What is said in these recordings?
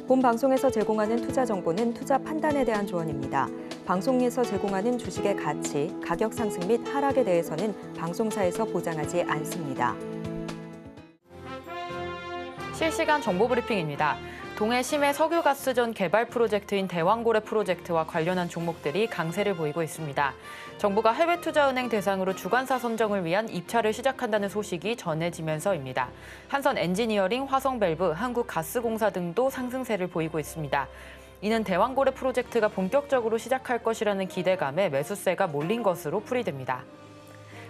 본 방송에서 제공하는 투자 정보는 투자 판단에 대한 조언입니다. 방송에서 제공하는 주식의 가치, 가격 상승 및 하락에 대해서는 방송사에서 보장하지 않습니다. 실시간 정보 브리핑입니다. 동해 심해 석유가스전 개발 프로젝트인 대왕고래 프로젝트와 관련한 종목들이 강세를 보이고 있습니다. 정부가 해외투자은행 대상으로 주관사 선정을 위한 입찰을 시작한다는 소식이 전해지면서입니다. 한선 엔지니어링, 화성밸브, 한국가스공사 등도 상승세를 보이고 있습니다. 이는 대왕고래 프로젝트가 본격적으로 시작할 것이라는 기대감에 매수세가 몰린 것으로 풀이됩니다.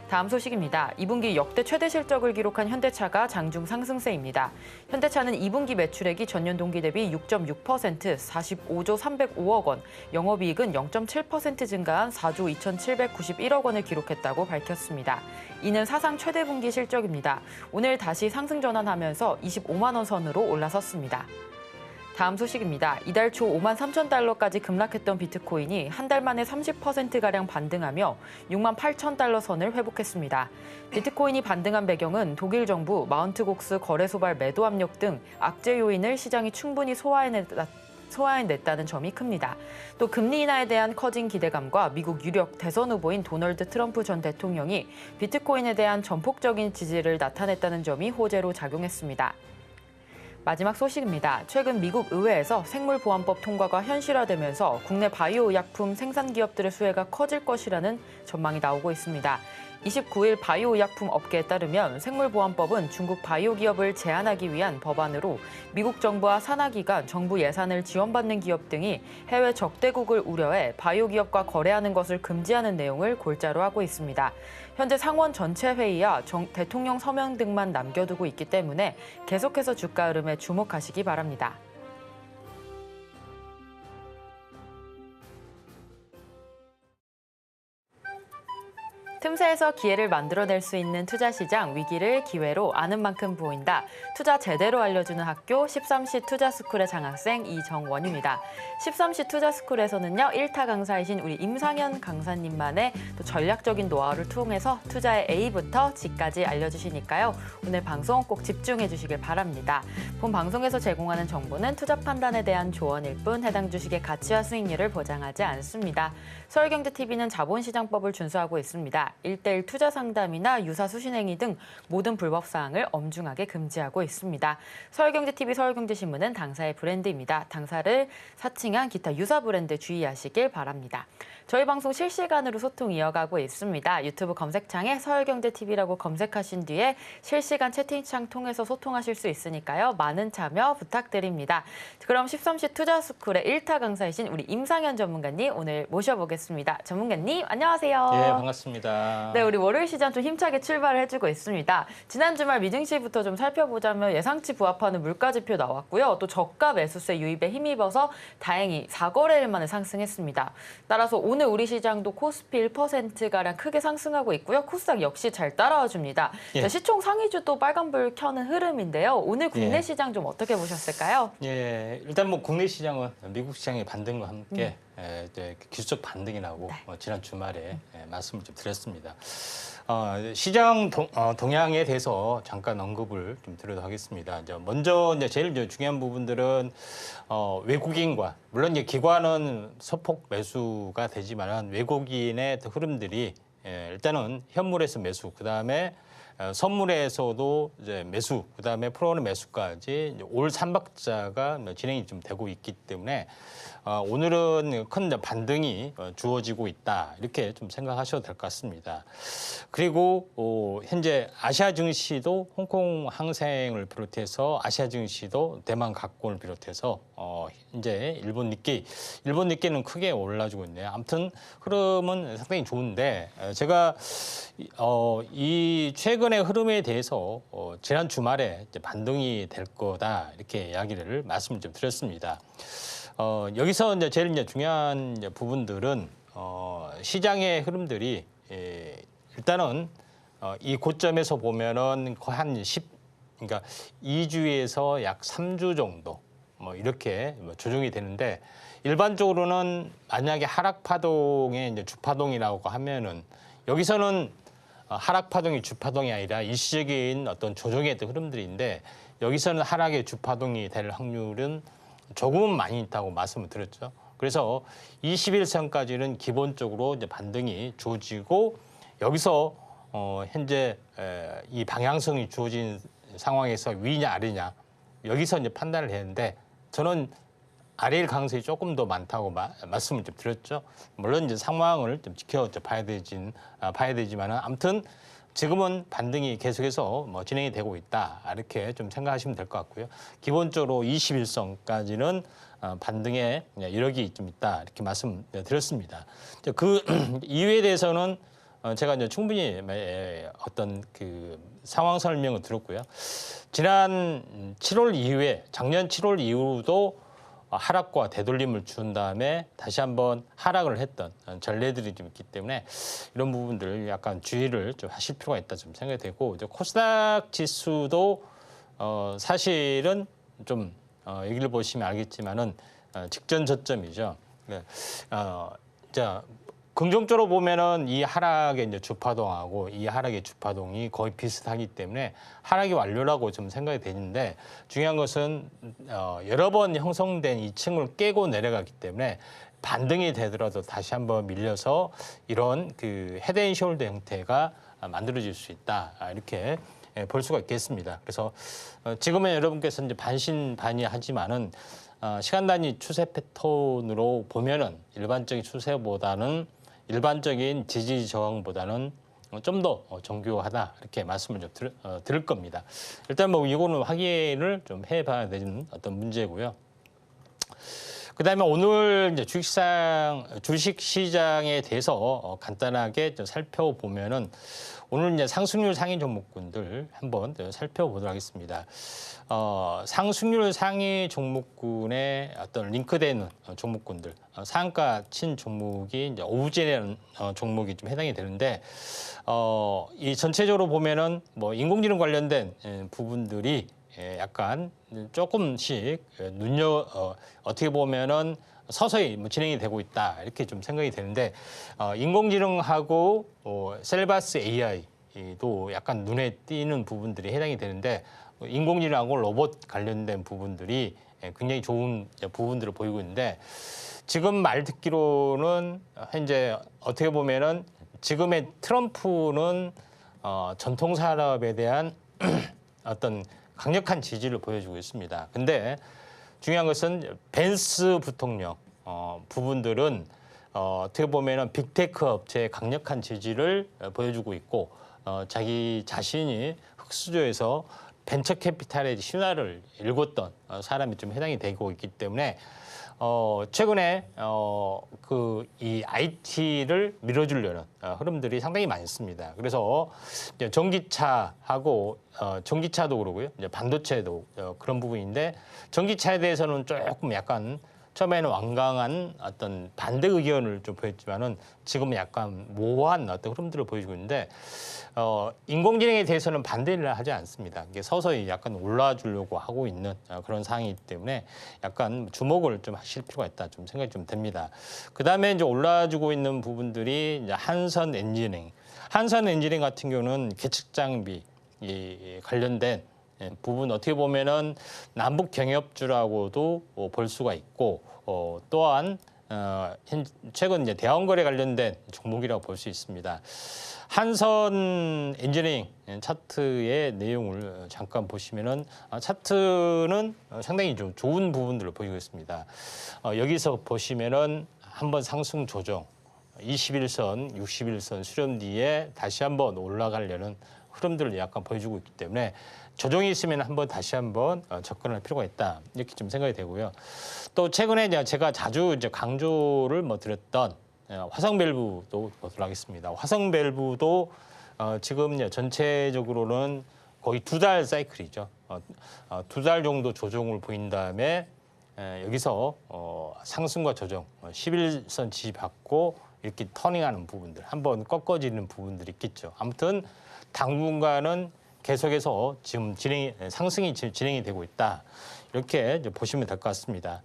다음 소식입니다. 2분기 역대 최대 실적을 기록한 현대차가 장중 상승세입니다. 현대차는 2분기 매출액이 전년 동기 대비 6.6%, 45조 305억 원, 영업이익은 0.7% 증가한 4조 2,791억 원을 기록했다고 밝혔습니다. 이는 사상 최대 분기 실적입니다. 오늘 다시 상승 전환하면서 25만 원 선으로 올라섰습니다. 다음 소식입니다. 이달 초 5만 3천 달러까지 급락했던 비트코인이 한 달 만에 30%가량 반등하며 6만 8천 달러 선을 회복했습니다. 비트코인이 반등한 배경은 독일 정부 마운트곡스 거래소발 매도 압력 등 악재 요인을 시장이 충분히 소화해냈다는 점이 큽니다. 또 금리 인하에 대한 커진 기대감과 미국 유력 대선 후보인 도널드 트럼프 전 대통령이 비트코인에 대한 전폭적인 지지를 나타냈다는 점이 호재로 작용했습니다. 마지막 소식입니다. 최근 미국 의회에서 생물보안법 통과가 현실화되면서 국내 바이오 의약품 생산 기업들의 수혜가 커질 것이라는 전망이 나오고 있습니다. 29일 바이오 의약품 업계에 따르면 생물보안법은 중국 바이오 기업을 제한하기 위한 법안으로 미국 정부와 산하기관, 정부 예산을 지원받는 기업 등이 해외 적대국을 우려해 바이오 기업과 거래하는 것을 금지하는 내용을 골자로 하고 있습니다. 현재 상원 전체 회의와 대통령 서명 등만 남겨두고 있기 때문에 계속해서 주가 흐름에 주목하시기 바랍니다. 틈새에서 기회를 만들어낼 수 있는 투자시장, 위기를 기회로 아는 만큼 보인다. 투자 제대로 알려주는 학교 13시 투자스쿨의 장학생 이정원입니다. 13시 투자스쿨에서는요, 1타 강사이신 우리 임상현 강사님만의 또 전략적인 노하우를 통해서 투자의 A부터 G까지 알려주시니까요. 오늘 방송 꼭 집중해 주시길 바랍니다. 본 방송에서 제공하는 정보는 투자 판단에 대한 조언일 뿐 해당 주식의 가치와 수익률을 보장하지 않습니다. 서울경제TV는 자본시장법을 준수하고 있습니다. 1:1 투자 상담이나 유사 수신행위 등 모든 불법 사항을 엄중하게 금지하고 있습니다. 서울경제TV, 서울경제신문은 당사의 브랜드입니다. 당사를 사칭한 기타 유사 브랜드 주의하시길 바랍니다. 저희 방송 실시간으로 소통 이어가고 있습니다. 유튜브 검색창에 서울경제TV라고 검색하신 뒤에 실시간 채팅창 통해서 소통하실 수 있으니까요. 많은 참여 부탁드립니다. 그럼 13시 투자스쿨의 1타 강사이신 우리 임상현 전문가님 오늘 모셔보겠습니다. 전문가님 안녕하세요. 예, 반갑습니다. 네, 우리 월요일 시장 좀 힘차게 출발을 해주고 있습니다. 지난 주말 미증시부터 좀 살펴보자면 예상치 부합하는 물가지표 나왔고요. 또 저가 매수세 유입에 힘입어서 다행히 4거래일 만에 상승했습니다. 따라서 오늘 우리 시장도 코스피 1%가량 크게 상승하고 있고요. 코스닥 역시 잘 따라와 줍니다. 예. 시총 상위주도 빨간불 켜는 흐름인데요. 오늘 국내 예. 시장 좀 어떻게 보셨을까요? 예, 일단 뭐 국내 시장은 미국 시장의 반등과 함께 기술적 반등이 나고 지난 주말에 말씀을 좀 드렸습니다. 시장 동향에 대해서 잠깐 언급을 좀 드려도 하겠습니다. 먼저 제일 중요한 부분들은 외국인과 물론 이제 기관은 소폭 매수가 되지만 외국인의 흐름들이 일단은 현물에서 매수, 그 다음에 선물에서도 이제 매수, 그다음에 프로는 매수까지 올 3박자가 진행이 좀 되고 있기 때문에 오늘은 큰 반등이 주어지고 있다 이렇게 좀 생각하셔도 될 것 같습니다. 그리고 현재 아시아 증시도 홍콩 항생을 비롯해서 아시아 증시도 대만 각권을 비롯해서 현재 일본 니케이는 크게 올라주고 있네요. 아무튼 흐름은 상당히 좋은데 제가 이 최근의 흐름에 대해서 지난 주말에 이제 반등이 될 거다 이렇게 이야기를 말씀을 좀 드렸습니다. 여기서 이제 제일 중요한 부분들은 시장의 흐름들이 일단은 이 고점에서 보면은 거의 한 그러니까 2주에서 약 3주 정도 이렇게 조정이 되는데 일반적으로는 만약에 하락 파동의 이제 주파동이라고 하면은 여기서는 하락 파동이 주파동이 아니라 일시적인 어떤 조정의 흐름들인데 여기서는 하락의 주파동이 될 확률은 조금은 많이 있다고 말씀을 드렸죠. 그래서 21선까지는 기본적으로 이제 반등이 주어지고 여기서 현재 이 방향성이 주어진 상황에서 위냐 아래냐 여기서 이제 판단을 했는데 저는 아래일 가능성이 조금 더 많다고 말씀을 좀 드렸죠. 물론 이제 상황을 좀 봐야 되지만은 아무튼 지금은 반등이 계속해서 진행이 되고 있다 이렇게 좀 생각하시면 될 것 같고요. 기본적으로 21선까지는 반등의 이력이 좀 있다 이렇게 말씀드렸습니다. 그 이유에 대해서는 제가 이제 충분히 어떤 그 상황 설명을 들었고요. 지난 7월 이후에 작년 7월 이후도 하락과 되돌림을 준 다음에 다시 한번 하락을 했던 전례들이 좀 있기 때문에 이런 부분들 약간 주의를 좀 하실 필요가 있다 좀 생각이 되고 이제 코스닥 지수도 사실은 좀 여기를 보시면 알겠지만은 직전 저점이죠. 네. 자 긍정적으로 보면은 이 하락의 이제 주파동하고 이 하락의 주파동이 거의 비슷하기 때문에 하락이 완료라고 좀 생각이 되는데 중요한 것은 여러 번 형성된 이 층을 깨고 내려가기 때문에 반등이 되더라도 다시 한번 밀려서 이런 그 헤드앤숄더 형태가 만들어질 수 있다 이렇게 볼 수가 있겠습니다. 그래서 지금은 여러분께서 이제 반신반의하지만은 시간 단위 추세 패턴으로 보면은 일반적인 추세보다는 일반적인 지지 저항보다는 좀 더 정교하다 이렇게 말씀을 좀 드릴 겁니다. 일단 뭐 이거는 확인을 좀 해봐야 되는 어떤 문제고요. 그다음에 오늘 이제 주식 시장에 대해서 간단하게 좀 살펴보면은 오늘 이제 상승률 상위 종목군들 한번 살펴보도록 하겠습니다. 상승률 상위 종목군의 어떤 링크되는 종목군들, 상한가 친 종목이 이제 오브제라는 종목이 좀 해당이 되는데, 이 전체적으로 보면은 뭐 인공지능 관련된 부분들이 약간 조금씩 어떻게 보면은 서서히 진행이 되고 있다 이렇게 좀 생각이 되는데 인공지능하고 셀바스 AI도 약간 눈에 띄는 부분들이 해당이 되는데 인공지능하고 로봇 관련된 부분들이 굉장히 좋은 부분들을 보이고 있는데 지금 말 듣기로는 현재 어떻게 보면은 지금의 트럼프는 전통 산업에 대한 어떤 강력한 지지를 보여주고 있습니다. 근데 중요한 것은 벤스 부통령 부분들은 어떻게 보면은 빅테크 업체의 강력한 지지를 보여주고 있고 자기 자신이 흑수저에서 벤처 캐피탈의 신화를 읽었던 사람이 좀 해당이 되고 있기 때문에 최근에 이 IT를 밀어주려는 흐름들이 상당히 많습니다. 그래서 이제 전기차하고 전기차도 그러고요, 이제 반도체도 그런 부분인데 전기차에 대해서는 조금 약간 처음에는 완강한 어떤 반대 의견을 좀 보였지만은 지금은 약간 모호한 어떤 흐름들을 보여주고 있는데 인공지능에 대해서는 반대를 하지 않습니다. 이게 서서히 약간 올라주려고 하고 있는 그런 상황이기 때문에 약간 주목을 좀 하실 필요가 있다 좀 생각이 좀 됩니다. 그 다음에 이제 올라주고 있는 부분들이 이제 한선 엔지니어링 같은 경우는 계측 장비 관련된 부분 어떻게 보면은 남북 경협주라고도 볼 수가 있고 또한 최근 이제 대왕거래 관련된 종목이라고 볼 수 있습니다. 한선 엔지니어링 차트의 내용을 잠깐 보시면은 차트는 상당히 좀 좋은 부분들을 보이고 있습니다. 여기서 보시면은 한번 상승 조정 21선, 61선 수렴 뒤에 다시 한번 올라가려는 흐름들을 약간 보여주고 있기 때문에 조정이 있으면 한번 다시 한번 접근할 필요가 있다 이렇게 좀 생각이 되고요. 또 최근에 제가 자주 이제 강조를 드렸던 화성밸브도 보도록 하겠습니다. 화성밸브도 지금 전체적으로는 거의 2달 사이클이죠. 2달 정도 조정을 보인 다음에 여기서 상승과 조정 11선 지지받고 이렇게 터닝하는 부분들 한번 꺾어지는 부분들이 있겠죠. 아무튼 당분간은 계속해서 지금 상승이 진행이 되고 있다. 이렇게 보시면 될 것 같습니다.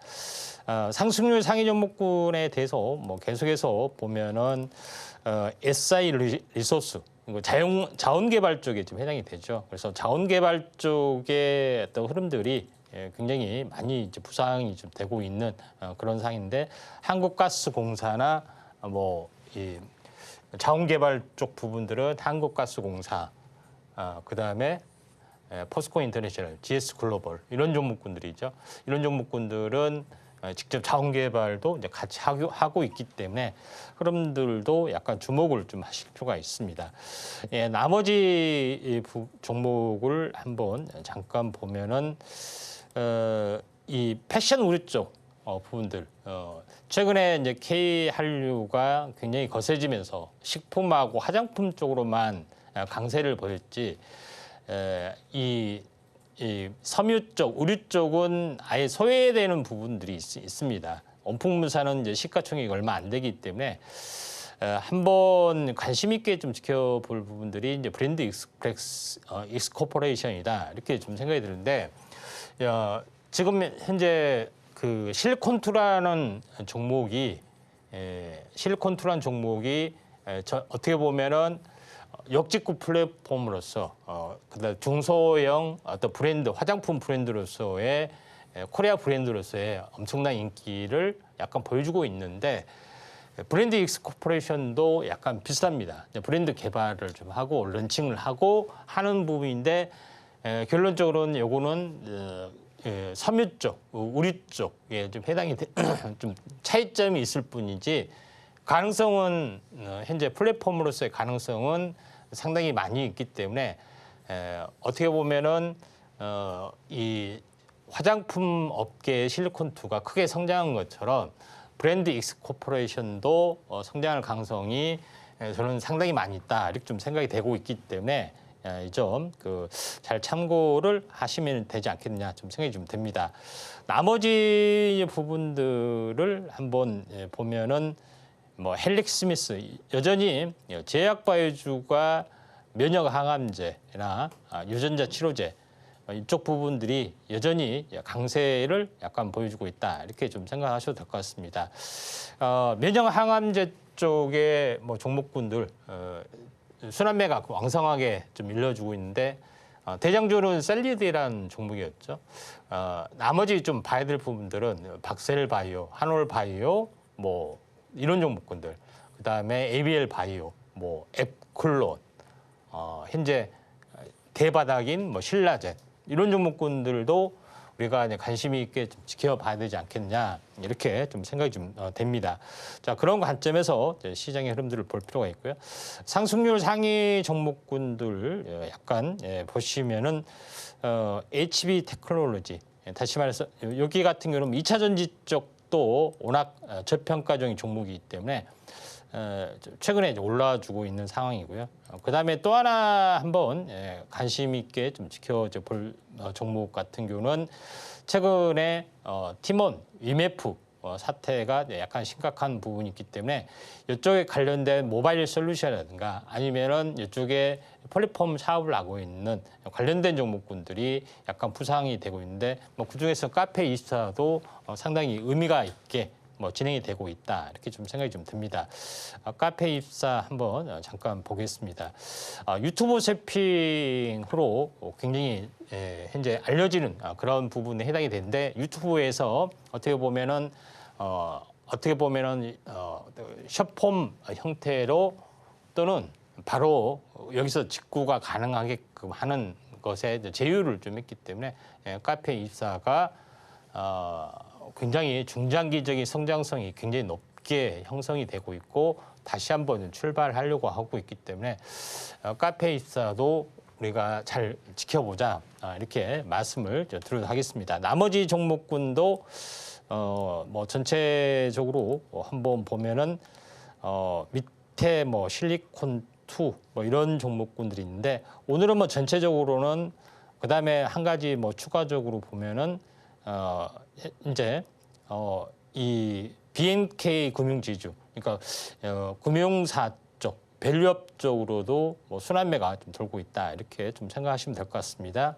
상승률 상위 종목군에 대해서 계속해서 보면은 SI 리소스 자원 개발 쪽에 좀 해당이 되죠. 그래서 자원 개발 쪽의 어떤 흐름들이 굉장히 많이 이제 부상이 좀 되고 있는 그런 상황인데 한국가스공사나 이 자원개발 쪽 부분들은 한국가스공사, 그다음에 포스코 인터내셔널, GS 글로벌 이런 종목군들이죠. 이런 종목군들은 직접 자원개발도 이제 같이 하고 있기 때문에 흐름들도 약간 주목을 좀 하실 필요가 있습니다. 나머지 종목을 한번 잠깐 보면은 이 패션 의류 쪽 부분들 최근에 이제 K 한류가 굉장히 거세지면서 식품하고 화장품 쪽으로만 강세를 보였지 이 섬유 쪽, 의류 쪽은 아예 소외되는 부분들이 있습니다. 원품무사는 이제 시가총액이 얼마 안 되기 때문에 한번 관심 있게 좀 지켜볼 부분들이 이제 브랜드 익스코퍼레이션이다 이렇게 좀 생각이 드는데 지금 현재 그 실리콘투라는 종목이 어떻게 보면은 역직구 플랫폼으로서 그다음 중소형 어떤 브랜드 화장품 브랜드로서의 코리아 브랜드로서의 엄청난 인기를 약간 보여주고 있는데 브랜드 익스코퍼레이션도 약간 비슷합니다. 브랜드 개발을 좀 하고 런칭을 하고 하는 부분인데 결론적으로는 요거는 섬유 쪽, 의류 쪽에 좀 해당이 좀 차이점이 있을 뿐이지 가능성은 현재 플랫폼으로서의 가능성은 상당히 많이 있기 때문에 어떻게 보면은 이 화장품 업계의 실리콘2가 크게 성장한 것처럼 브랜드 익스코퍼레이션도 성장할 가능성이 저는 상당히 많이 있다 이렇게 좀 생각이 되고 있기 때문에 이 점 잘 참고를 하시면 되지 않겠느냐 좀 생각이 좀 됩니다. 나머지 부분들을 한번 보면은 헬릭 스미스 여전히 제약바이오주가 면역 항암제나 유전자 치료제 이쪽 부분들이 여전히 강세를 약간 보여주고 있다 이렇게 좀 생각하셔도 될 것 같습니다. 면역 항암제 쪽의 종목군들 순환매가 왕성하게 좀 일러주고 있는데 대장주는 셀리드라는 종목이었죠. 나머지 좀 봐야 될 부분들은 박셀바이오, 한올바이오 이런 종목군들, 그다음에 ABL 바이오, 앱클론, 현재 대바닥인 신라젠 이런 종목군들도 우리가 이제 관심 있게 좀 지켜봐야 되지 않겠냐 이렇게 좀 생각이 좀 됩니다. 자 그런 관점에서 이제 시장의 흐름들을 볼 필요가 있고요. 상승률 상위 종목군들 약간 보시면은 HB 테크놀로지 다시 말해서 여기 같은 경우는 2차 전지 쪽도 워낙 저평가적인 종목이기 때문에 최근에 이제 올라주고 있는 상황이고요. 그다음에 또 하나 한번 관심 있게 좀 지켜볼 종목 같은 경우는 최근에 티몬, 위메프 사태가 약간 심각한 부분이 있기 때문에 이쪽에 관련된 모바일 솔루션이라든가 아니면은 이쪽에 플랫폼 사업을 하고 있는 관련된 종목군들이 약간 부상이 되고 있는데 그중에서 카페24도 상당히 의미가 있게 진행이 되고 있다 이렇게 좀 생각이 좀 듭니다. 카페24 한번 잠깐 보겠습니다. 유튜브 세핑으로 굉장히 현재 알려지는 그런 부분에 해당이 되는데 유튜브에서 어떻게 보면은 숏폼 형태로 또는 바로 여기서 직구가 가능하게끔 하는 것에 제휴를 좀 했기 때문에 카페24가 굉장히 중장기적인 성장성이 굉장히 높게 형성이 되고 있고 다시 한번 출발하려고 하고 있기 때문에 카페24도 우리가 잘 지켜보자 이렇게 말씀을 드리도록 하겠습니다. 나머지 종목군도 전체적으로 한번 보면은 밑에 실리콘2 이런 종목군들이 있는데 오늘은 전체적으로는 그다음에 한 가지 추가적으로 보면은 이제 이 BNK 금융지주, 그러니까 금융사 쪽, 밸류업 쪽으로도 순환매가 좀 돌고 있다 이렇게 좀 생각하시면 될 것 같습니다.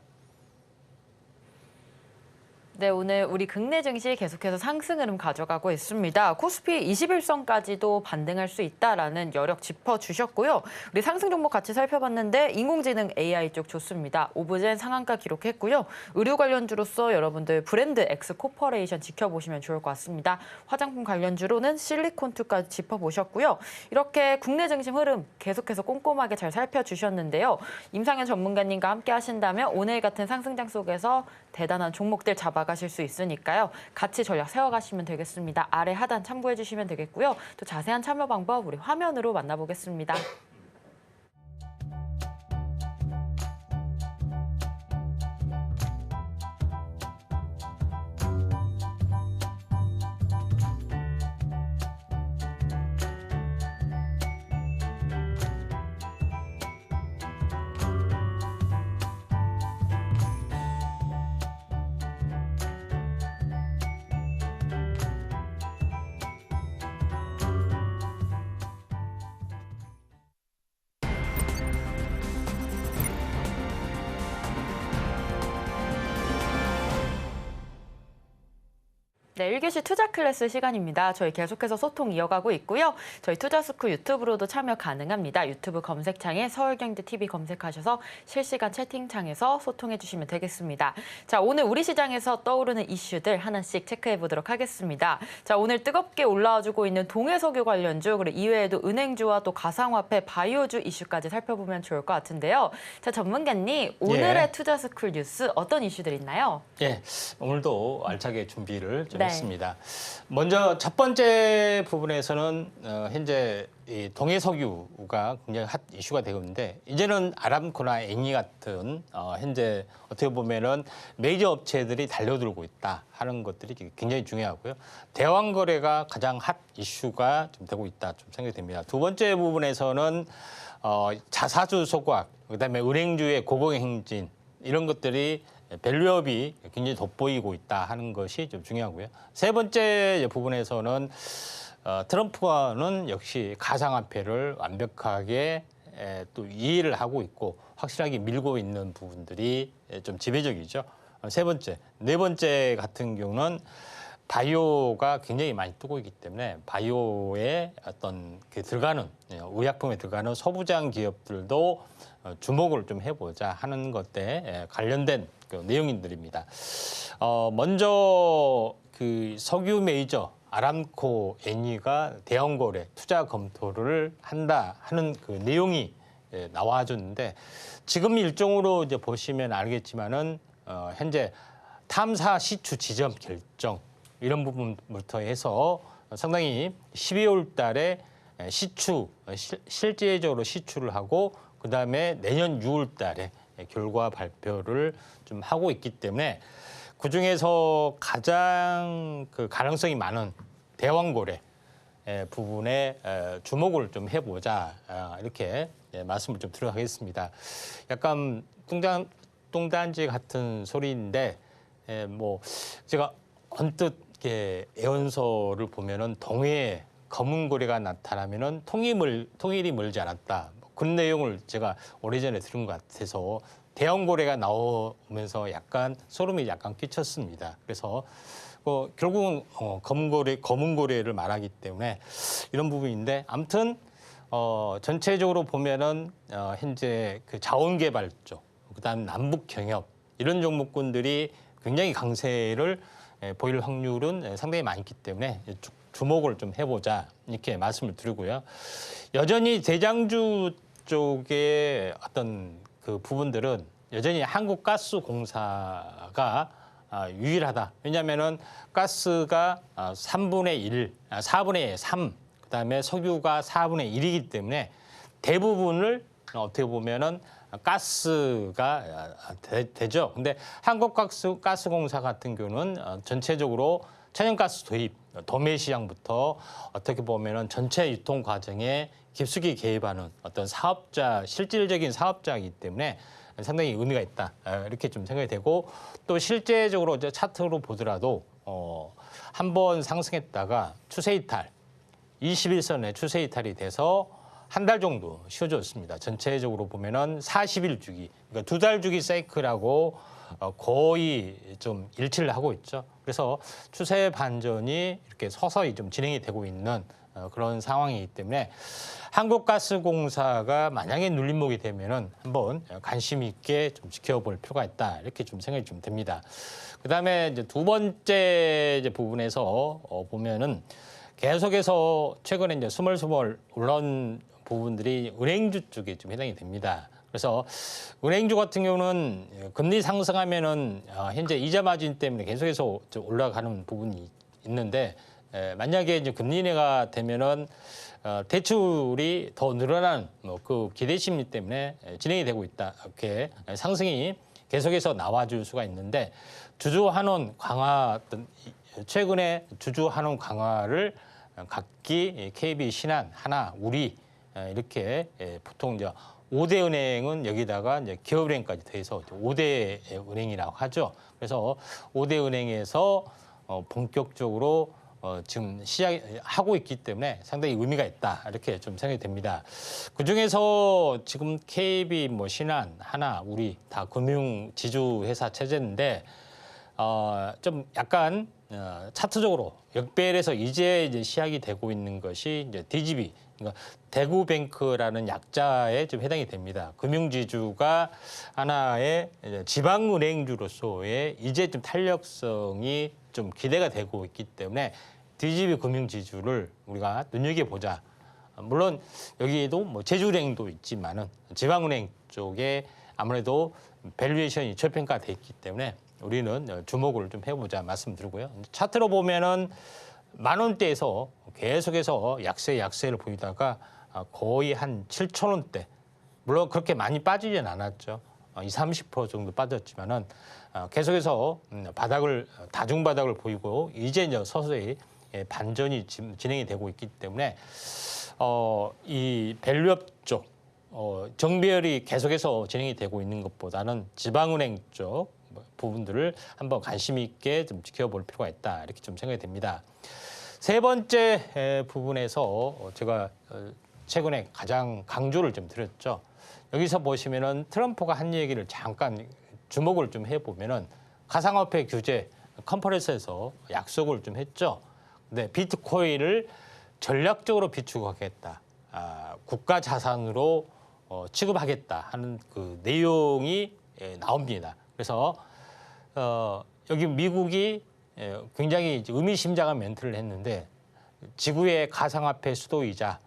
네, 오늘 우리 국내 증시 계속해서 상승 흐름 가져가고 있습니다. 코스피 21선까지도 반등할 수 있다라는 여력 짚어주셨고요. 우리 상승 종목 같이 살펴봤는데 인공지능 AI 쪽 좋습니다. 오브젠 상한가 기록했고요. 의류 관련주로서 여러분들 브랜드 엑스코퍼레이션 지켜보시면 좋을 것 같습니다. 화장품 관련주로는 실리콘투까지 짚어보셨고요. 이렇게 국내 증시 흐름 계속해서 꼼꼼하게 잘 살펴주셨는데요. 임상현 전문가님과 함께 하신다면 오늘 같은 상승장 속에서 대단한 종목들 잡아가실 수 있으니까요. 같이 전략 세워가시면 되겠습니다. 아래 하단 참고해 주시면 되겠고요. 또 자세한 참여 방법 우리 화면으로 만나보겠습니다. 네, 1교시 투자 클래스 시간입니다. 저희 계속해서 소통 이어가고 있고요. 저희 투자스쿨 유튜브로도 참여 가능합니다. 유튜브 검색창에 서울경제TV 검색하셔서 실시간 채팅창에서 소통해 주시면 되겠습니다. 자, 오늘 우리 시장에서 떠오르는 이슈들 하나씩 체크해 보도록 하겠습니다. 자, 오늘 뜨겁게 올라와주고 있는 동해석유 관련주, 그리고 이외에도 은행주와 또 가상화폐, 바이오주 이슈까지 살펴보면 좋을 것 같은데요. 자, 전문가님, 오늘의 투자스쿨 뉴스 어떤 이슈들 있나요? 예, 오늘도 알차게 준비를 좀 네. 했습니다. 먼저 첫 번째 부분에서는 현재 이 동해석유가 굉장히 핫 이슈가 되고 있는데 이제는 아람코나 앵이 같은 현재 어떻게 보면은 메이저 업체들이 달려들고 있다 하는 것들이 굉장히 중요하고요. 대왕거래가 가장 핫 이슈가 좀 되고 있다 좀 생각이 됩니다. 두 번째 부분에서는 자사주 소각, 그다음에 은행주의 고공행진 이런 것들이 밸류업이 굉장히 돋보이고 있다 하는 것이 좀 중요하고요. 세 번째 부분에서는 트럼프는 역시 가상화폐를 완벽하게 또 이해를 하고 있고 확실하게 밀고 있는 부분들이 좀 지배적이죠. 세 번째, 네 번째 같은 경우는 바이오가 굉장히 많이 뜨고 있기 때문에 바이오에 어떤 그 들어가는 의약품에 들어가는 소부장 기업들도 주목을 좀 해보자 하는 것에 관련된 그 내용들입니다. 먼저 그 석유 메이저 아람코 앵이가 대형거래 투자 검토를 한다 하는 그 내용이 나와줬는데 지금 일정으로 이제 보시면 알겠지만은 현재 탐사 시추 지점 결정 이런 부분부터 해서 상당히 12월 달에 실제적으로 시추를 하고 그다음에 내년 6월 달에 결과 발표를 좀 하고 있기 때문에 그중에서 가장 그 가능성이 많은 대왕거래 부분에 주목을 좀 해보자 이렇게 말씀을 좀 드려가겠습니다. 약간 뚱딴지 같은 소리인데 뭐 제가 언뜻 애언서를 보면은 동해에 검은 고래가 나타나면은 통일이 멀지 않았다. 그런 내용을 제가 오래전에 들은 것 같아서 대형고래가 나오면서 약간 소름이 약간 끼쳤습니다. 그래서 결국은 검은 고래를 말하기 때문에 이런 부분인데 아무튼 전체적으로 보면은 현재 그 자원개발 쪽, 그다음 남북 경협 이런 종목군들이 굉장히 강세를 보일 확률은 상당히 많기 때문에 주목을 좀 해보자 이렇게 말씀을 드리고요. 여전히 대장주 쪽의 어떤 그 부분들은 여전히 한국가스공사가 유일하다. 왜냐하면은 가스가 4분의 3, 그다음에 석유가 4분의 1이기 때문에 대부분을 어떻게 보면은 가스가 되죠. 근데 한국가스공사 같은 경우는 전체적으로 천연가스 도입, 도매 시장부터 어떻게 보면은 전체 유통 과정에 깊숙이 개입하는 어떤 실질적인 사업자이기 때문에 상당히 의미가 있다. 이렇게 좀 생각이 되고 또 실제적으로 이제 차트로 보더라도 한번 상승했다가 추세 이탈, 21선에 추세 이탈이 돼서 한 달 정도 쉬어줬습니다. 전체적으로 보면은 40일 주기, 그러니까 2달 주기 사이클하고 거의 좀 일치를 하고 있죠. 그래서 추세 반전이 이렇게 서서히 좀 진행이 되고 있는 그런 상황이기 때문에 한국가스공사가 만약에 눌림목이 되면은 한번 관심 있게 좀 지켜볼 필요가 있다, 이렇게 좀 생각이 좀 듭니다. 그다음에 이제 두 번째 이제 부분에서 보면은 계속해서 최근에 이제 스멀스멀 올라온 부분들이 은행주 쪽에 좀 해당이 됩니다. 그래서 은행주 같은 경우는 금리 상승하면은 현재 이자 마진 때문에 계속해서 올라가는 부분이 있는데, 만약에 이제 금리 인하가 되면은 대출이 더 늘어나는 그 기대 심리 때문에 진행이 되고 있다, 이렇게 상승이 계속해서 나와줄 수가 있는데, 주주 환원 강화, 최근에 주주 환원 강화를 각기 KB, 신한, 하나, 우리 이렇게 보통 이제 5대 은행은 여기다가 이제 기업은행까지 더해서 5대 은행이라고 하죠. 그래서 5대 은행에서 본격적으로 지금 시작하고 있기 때문에 상당히 의미가 있다, 이렇게 좀 생각이 됩니다. 그중에서 지금 KB, 뭐 신한, 하나, 우리 다 금융 지주 회사 체제인데 좀 약간 차트적으로 역배열에서 이제 시작이 되고 있는 것이 이제 DGB, 그러니까 대구뱅크라는 약자에 좀 해당이 됩니다. 금융지주가 하나의 지방은행주로서의 이제 좀 탄력성이 좀 기대가 되고 있기 때문에 DGB 금융지주를 우리가 눈여겨보자. 물론 여기에도 뭐 제주은행도 있지만은 지방은행 쪽에 아무래도 밸류에이션이 저평가돼 있기 때문에 우리는 주목을 좀 해보자 말씀드리고요. 차트로 보면은 10,000원대에서 계속해서 약세를 보이다가 거의 한 7,000원대, 물론 그렇게 많이 빠지진 않았죠. 20-30% 정도 빠졌지만은 계속해서 다중바닥을 보이고 이제 서서히 반전이 진행이 되고 있기 때문에 이 밸류업 쪽 정배열이 계속해서 진행이 되고 있는 것보다는 지방은행 쪽 부분들을 한번 관심 있게 좀 지켜볼 필요가 있다, 이렇게 좀 생각이 됩니다. 세 번째 부분에서 제가 최근에 가장 강조를 좀 드렸죠. 여기서 보시면은 트럼프가 한 얘기를 잠깐 주목을 좀 해보면은 가상화폐 규제 컨퍼런스에서 약속을 좀 했죠. 근데 비트코인을 전략적으로 비축하겠다, 국가 자산으로 취급하겠다 하는 그 내용이 나옵니다. 그래서 여기 미국이 굉장히 의미심장한 멘트를 했는데, 지구의 가상화폐 수도이자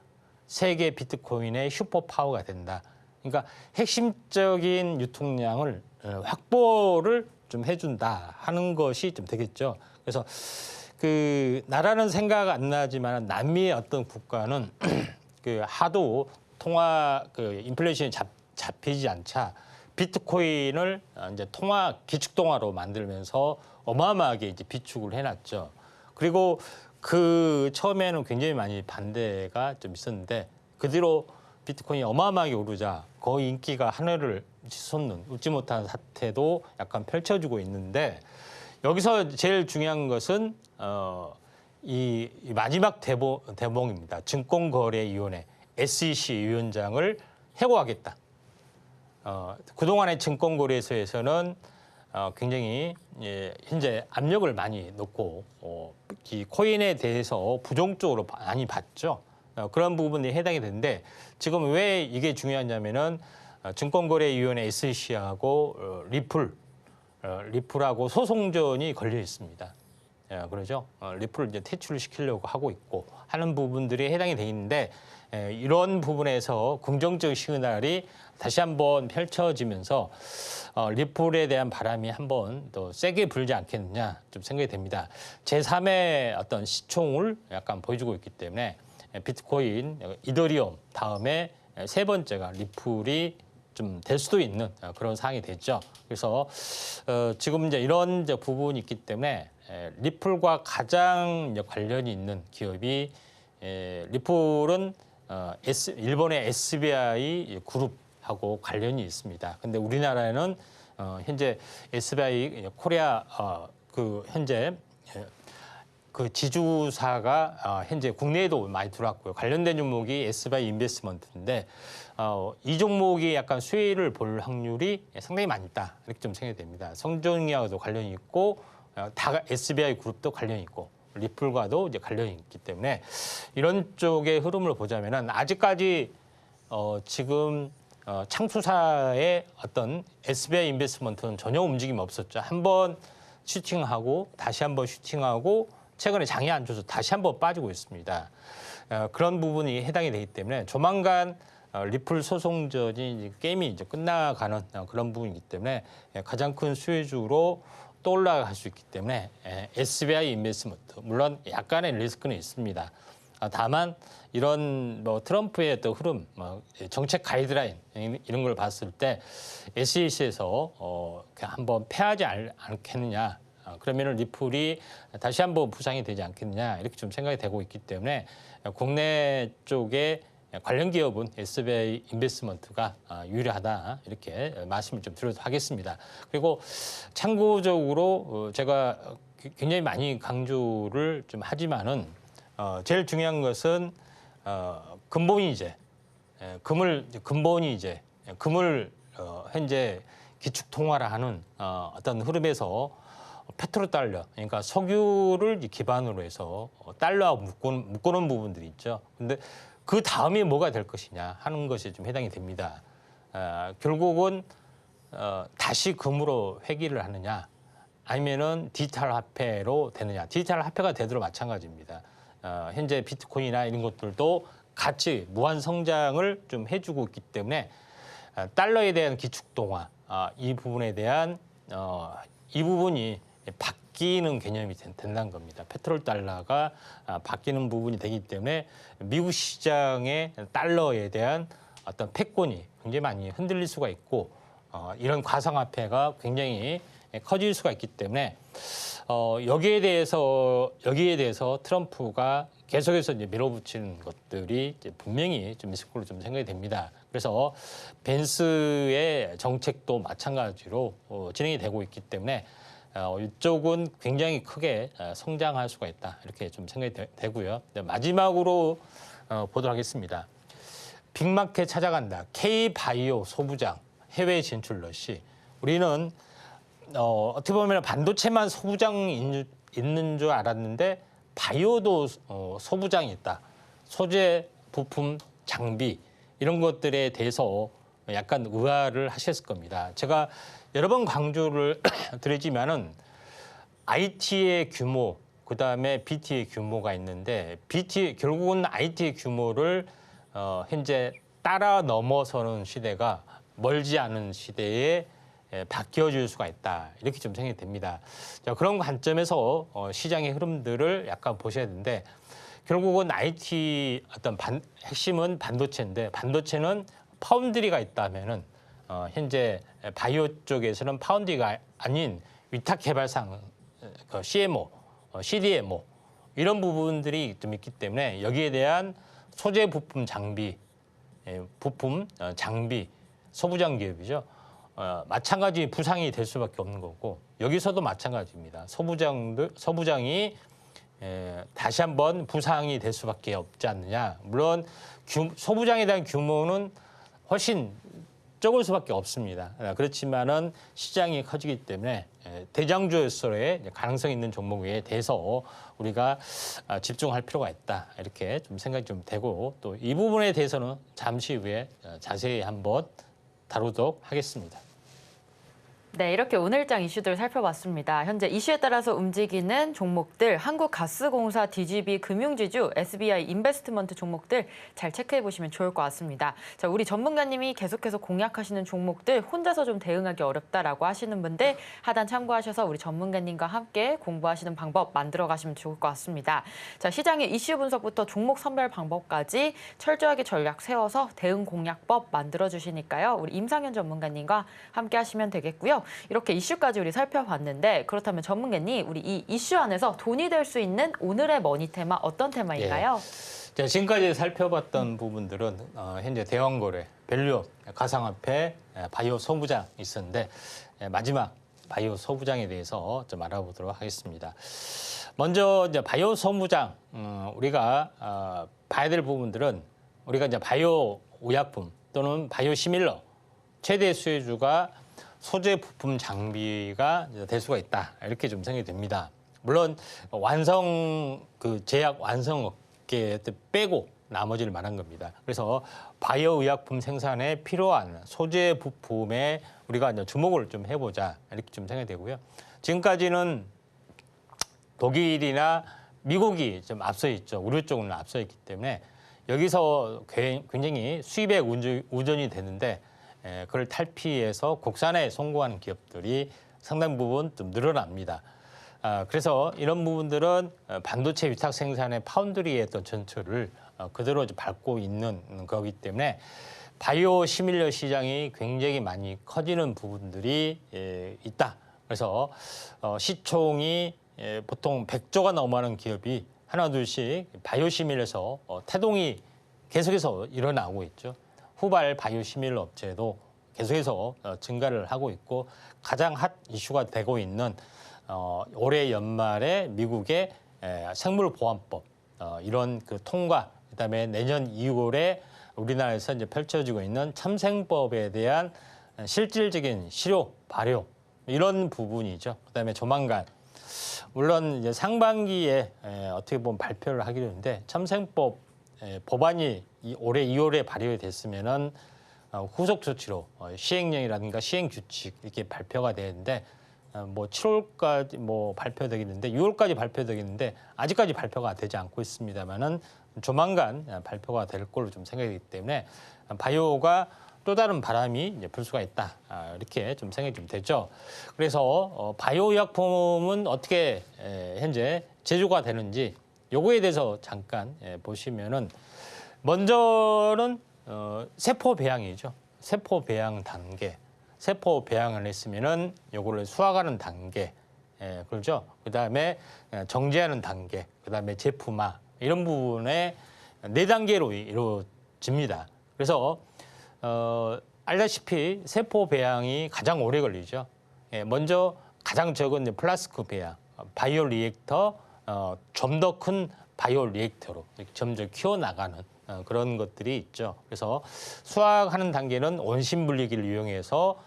세계 비트코인의 슈퍼파워가 된다. 그러니까 핵심적인 유통량을 확보를 좀 해준다 하는 것이 좀 되겠죠. 그래서 그 나라는 생각 안 나지만 남미의 어떤 국가는 그 하도 인플레이션이 잡히지 않자 비트코인을 이제 기축통화로 만들면서 어마어마하게 이제 비축을 해놨죠. 그리고 그 처음에는 굉장히 많이 반대가 좀 있었는데, 그 뒤로 비트코인이 어마어마하게 오르자 거의 인기가 하늘을 치솟는 웃지 못한 사태도 약간 펼쳐지고 있는데, 여기서 제일 중요한 것은 이 마지막 대목입니다. 증권거래위원회 SEC 위원장을 해고하겠다. 그동안의 증권거래소에서는 굉장히 현재 압력을 많이 놓고 이 코인에 대해서 부정적으로 많이 봤죠. 그런 부분이 해당이 되는데, 지금 왜 이게 중요하냐면은 증권거래위원회 SEC하고 리플하고 소송전이 걸려 있습니다. 그러죠. 리플을 이제 퇴출을 시키려고 하고 있고 하는 부분들이 해당이 돼 있는데, 이런 부분에서 긍정적 시그널이 다시 한번 펼쳐지면서 리플에 대한 바람이 한번 더 세게 불지 않겠느냐 좀 생각이 됩니다. 제3의 어떤 시총을 약간 보여주고 있기 때문에 비트코인, 이더리움 다음에 세 번째가 리플이 좀 될 수도 있는 그런 상황이 됐죠. 그래서 지금 이제 이런 이제 부분이 있기 때문에 리플과 가장 관련이 있는 기업이 리플은 일본의 SBI 그룹하고 관련이 있습니다. 근데 우리나라에는 현재 SBI 코리아 현재 그 지주사가 현재 국내에도 많이 들어왔고요. 관련된 종목이 SBI 인베스트먼트인데 이 종목이 약간 수혜를 볼 확률이 상당히 많이 있다. 이렇게 좀 생각이 됩니다. 성종이와도 관련이 있고 다 SBI 그룹도 관련이 있고 리플과도 이제 관련이 있기 때문에 이런 쪽의 흐름을 보자면은 아직까지 지금 창투사의 어떤 SBI 인베스트먼트는 전혀 움직임이 없었죠. 한번 슈팅하고 다시 한번 슈팅하고 최근에 장이 안 좋아서 다시 한번 빠지고 있습니다. 그런 부분이 해당이 되기 때문에 조만간 리플 소송전이 게임이 이제 끝나가는 그런 부분이기 때문에 가장 큰 수혜주로 또 올라갈 수 있기 때문에 SBI 인베스트먼트 물론 약간의 리스크는 있습니다. 다만 이런 뭐 트럼프의 또 흐름, 정책 가이드라인 이런 걸 봤을 때 SEC에서 그냥 한번 패하지 않겠느냐. 그러면은 리플이 다시 한번 부상이 되지 않겠느냐 이렇게 좀 생각이 되고 있기 때문에 국내 쪽에 관련 기업은 SBI 인베스트먼트가 유리하다 이렇게 말씀을 좀 드려도 하겠습니다. 그리고 참고적으로 제가 굉장히 많이 강조를 좀 하지만은 제일 중요한 것은 근본이제, 근본이제, 금을 현재 기축 통화라하는 어떤 흐름에서 페트로달러, 그러니까 석유를 기반으로 해서 달러와 묶어놓은 부분들이 있죠. 근데 그 다음에 뭐가 될 것이냐 하는 것이 좀 해당이 됩니다. 결국은 다시 금으로 회귀를 하느냐 아니면은 디지털 화폐로 되느냐. 디지털 화폐가 되도록 마찬가지입니다. 현재 비트코인이나 이런 것들도 같이 무한 성장을 좀 해주고 있기 때문에 달러에 대한 기축 동화 이 부분에 대한 이 부분이 바뀌는 개념이 된다는 겁니다. 페트롤 달러가 바뀌는 부분이 되기 때문에 미국 시장의 달러에 대한 어떤 패권이 굉장히 많이 흔들릴 수가 있고 이런 가상화폐가 굉장히 커질 수가 있기 때문에 여기에 대해서 트럼프가 계속해서 이제 밀어붙이는 것들이 이제 분명히 좀 있을 걸로 좀 생각이 됩니다. 그래서 벤스의 정책도 마찬가지로 진행이 되고 있기 때문에 이쪽은 굉장히 크게 성장할 수가 있다 이렇게 좀 생각이 되고요. 마지막으로 보도록 하겠습니다. 빅마켓 찾아간다. K바이오 소부장 해외 진출 러시. 우리는 어떻게 보면 반도체만 소부장이 있는 줄 알았는데 바이오도 소부장이 있다. 소재, 부품, 장비 이런 것들에 대해서 약간 의아를 하셨을 겁니다. 제가 여러 번 강조를 드리지만은 IT의 규모, 그다음에 BT의 규모가 있는데 결국은 IT의 규모를 현재 따라 넘어서는 시대가 멀지 않은 시대에 바뀌어질 수가 있다. 이렇게 좀 생각이 됩니다. 자, 그런 관점에서 시장의 흐름들을 약간 보셔야 되는데 결국은 IT 어떤 핵심은 반도체인데 반도체는 파운드리가 있다면은 현재 바이오 쪽에서는 파운드리가 아닌 위탁 개발상 그 CMO, CDMO 이런 부분들이 좀 있기 때문에 여기에 대한 소재 부품 장비, 장비 소부장 기업이죠. 마찬가지 부상이 될 수밖에 없는 거고 여기서도 마찬가지입니다. 소부장이 다시 한번 부상이 될 수밖에 없지 않느냐. 물론 소부장에 대한 규모는 훨씬 적을 수밖에 없습니다. 그렇지만은 시장이 커지기 때문에 대장주로서의 가능성 있는 종목에 대해서 우리가 집중할 필요가 있다. 이렇게 좀 생각이 좀 되고 또 이 부분에 대해서는 잠시 후에 자세히 한번 다루도록 하겠습니다. 네, 이렇게 오늘장 이슈들 살펴봤습니다. 현재 이슈에 따라서 움직이는 종목들, 한국가스공사, DGB, 금융지주, SBI 인베스트먼트 종목들 잘 체크해 보시면 좋을 것 같습니다. 자, 우리 전문가님이 계속해서 공략하시는 종목들 혼자서 좀 대응하기 어렵다라고 하시는 분들 하단 참고하셔서 우리 전문가님과 함께 공부하시는 방법 만들어 가시면 좋을 것 같습니다. 자, 시장의 이슈 분석부터 종목 선별 방법까지 철저하게 전략 세워서 대응 공략법 만들어 주시니까요. 우리 임상현 전문가님과 함께 하시면 되겠고요. 이렇게 이슈까지 우리 살펴봤는데 그렇다면 전문가님, 우리 이 이슈 안에서 돈이 될 수 있는 오늘의 머니 테마 어떤 테마인가요? 자, 지금까지 살펴봤던 부분들은 현재 대왕거래, 밸류업, 가상화폐, 바이오 소부장 있었는데 마지막 바이오 소부장에 대해서 좀 알아보도록 하겠습니다. 먼저 이제 바이오 소부장 우리가 봐야 될 부분들은 우리가 이제 바이오 의약품 또는 바이오 시밀러 최대 수혜주가 소재 부품 장비가 될 수가 있다 이렇게 좀 생각이 됩니다. 물론 제약 완성업계 빼고 나머지를 말한 겁니다. 그래서 바이오 의약품 생산에 필요한 소재 부품에 우리가 이제 주목을 좀 해보자 이렇게 좀 생각이 되고요. 지금까지는 독일이나 미국이 좀 앞서 있죠. 의료 쪽은 앞서 있기 때문에 여기서 굉장히 수입에 우전이 되는데 그걸 탈피해서 국산에 성공하는 기업들이 상당 부분 좀 늘어납니다. 그래서 이런 부분들은 반도체 위탁 생산의 파운드리의 어떤 전철을 그대로 밟고 있는 거기 때문에 바이오 시밀러 시장이 굉장히 많이 커지는 부분들이 있다. 그래서 시총이 보통 100조가 넘어가는 기업이 하나 둘씩 바이오 시밀러에서 태동이 계속해서 일어나고 있죠. 후발 바이오 시밀러 업체도 계속해서 증가를 하고 있고 가장 핫 이슈가 되고 있는 올해 연말에 미국의 생물보안법 이런 그 통과, 그다음에 내년 2월에 우리나라에서 이제 펼쳐지고 있는 참생법에 대한 실질적인 실효 발효 이런 부분이죠. 그다음에 조만간 물론 이제 상반기에 어떻게 보면 발표를 하기로 했는데 참생법 법안이 올해 2월에 발효가 됐으면은 후속 조치로 시행령이라든가 시행 규칙 이렇게 발표가 되는데 뭐 7월까지 뭐 발표되겠는데 6월까지 발표되겠는데 아직까지 발표가 되지 않고 있습니다만은 조만간 발표가 될 걸로 좀 생각이 되기 때문에 바이오가 또 다른 바람이 이제 불 수가 있다 이렇게 좀 생각이 좀 되죠. 그래서 바이오 의약품은 어떻게 현재 제조가 되는지 요거에 대해서 잠깐 보시면은 먼저는 세포 배양이죠. 세포 배양 단계. 세포 배양을 했으면은 요거를 수확하는 단계, 그렇죠. 그다음에 정제하는 단계, 그다음에 제품화 이런 부분에 4단계로 이루어집니다. 그래서 알다시피 세포 배양이 가장 오래 걸리죠. 먼저 가장 적은 플라스크 배양, 바이오 리액터, 좀 더 큰 바이오 리액터로 점점 키워나가는 그런 것들이 있죠. 그래서 수확하는 단계는 원심 분리기를 이용해서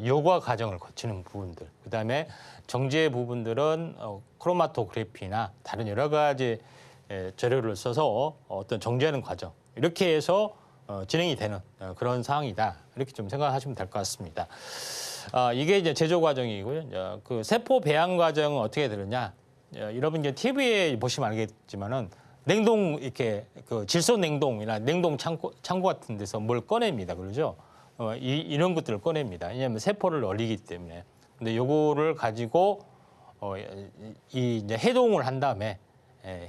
요과 과정을 거치는 부분들, 그다음에 정제 부분들은 크로마토그래피나 다른 여러 가지 재료를 써서 어떤 정제하는 과정 이렇게 해서 진행이 되는 그런 상황이다. 이렇게 좀 생각하시면 될 것 같습니다. 이게 이제 제조 과정이고요. 그 세포 배양 과정은 어떻게 되느냐? 여러분 이제 TV에 보시면 알겠지만은 냉동 이렇게 그 질소 냉동이나 냉동 창고 같은 데서 뭘 꺼냅니다. 그러죠? 이런 것들을 꺼냅니다. 왜냐하면 세포를 얼리기 때문에. 근데 요거를 가지고 이 이제 해동을 한 다음에